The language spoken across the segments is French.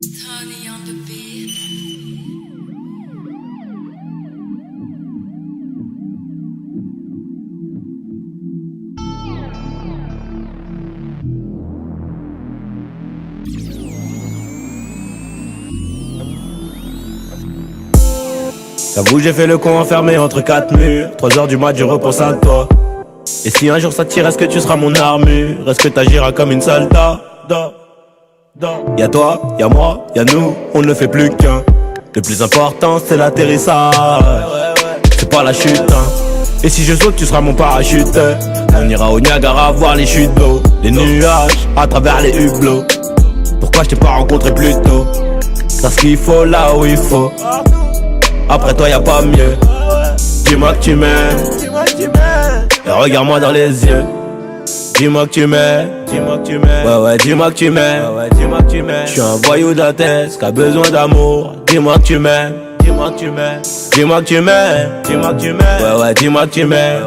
Honey on the beat. J'avoue j'ai fait le con enfermé entre quatre murs. 3 heures du mat je repense à toi. Et si un jour ça tire, est-ce que tu seras mon armure? Est-ce que t'agiras comme une soldat? Y'a toi, y'a moi, y'a nous, on ne fait plus qu'un. Le plus important c'est l'atterrissage, c'est pas la chute hein. Et si je saute tu seras mon parachute. On ira au Niagara voir les chutes d'eau, les nuages à travers les hublots. Pourquoi je t'ai pas rencontré plus tôt? Parce qu'il faut là où il faut. Après toi y'a pas mieux. Dis-moi que tu m'aimes, et regarde-moi dans les yeux. Dis-moi que tu m'aimes, ouais dis-moi que tu m'aimes, Je suis un voyou de la tête qui a besoin d'amour. Dis-moi que tu m'aimes, dis-moi que tu m'aimes, ouais dis-moi que tu m'aimes,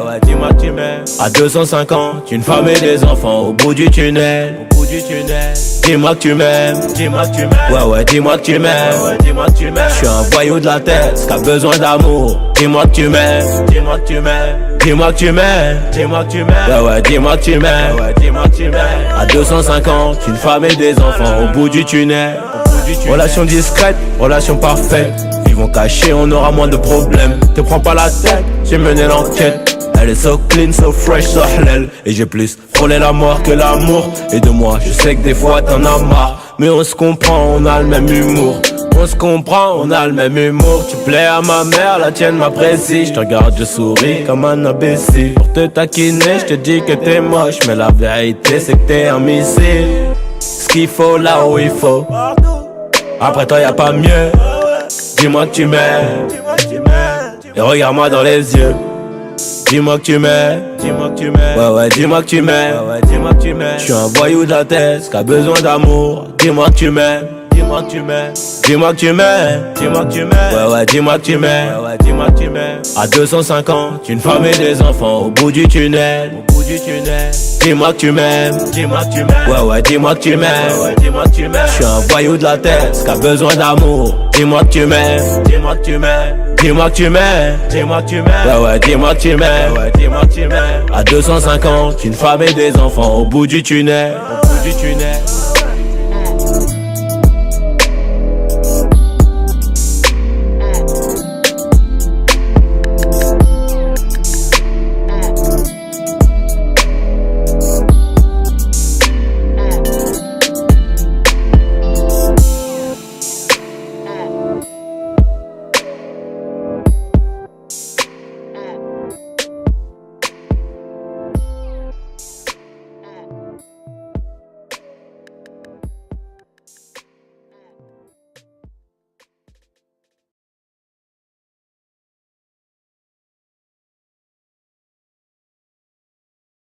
À 250, une femme et des enfants au bout du tunnel. Dis-moi que tu m'aimes, ouais dis-moi que tu m'aimes, Je suis un voyou de la tête qui a besoin d'amour. Dis-moi que tu m'aimes, dis-moi que tu m'aimes, ouais dis-moi que tu m'aimes, À 250, une femme et des enfants au bout du tunnel. Relation discrète, relation parfaite. Vivons cachés, on aura moins de problèmes. Te prends pas la tête, j'ai mené l'enquête. Elle est so clean, so fresh, so halal. Et j'ai plus frôlé la mort que l'amour. Et de moi, je sais que des fois t'en as marre. Mais on se comprend, on a le même humour. On se comprend, on a le même humour. Tu plais à ma mère, la tienne m'apprécie. Je te regarde, je souris comme un imbécile. Pour te taquiner, je te dis que t'es moche. Mais la vérité c'est que t'es un missile. Ce qu'il faut là où il faut. Après toi y'a pas mieux. Dis-moi que tu m'aimes, et regarde-moi dans les yeux. Dis-moi que tu m'aimes, ouais dis-moi que tu m'aimes, Je suis un voyou de la tête qui a besoin d'amour. Dis-moi que tu m'aimes, dis-moi que tu m'aimes, ouais dis-moi que tu m'aimes, À 250, une femme et des enfants au bout du tunnel. Dis-moi que tu m'aimes, ouais dis-moi que tu m'aimes, Je suis un voyou de la tête qui a besoin d'amour. Dis-moi que tu m'aimes, dis-moi que tu m'aimes, ouais dis-moi que tu m'aimes, À 250, une femme et des enfants au bout du tunnel.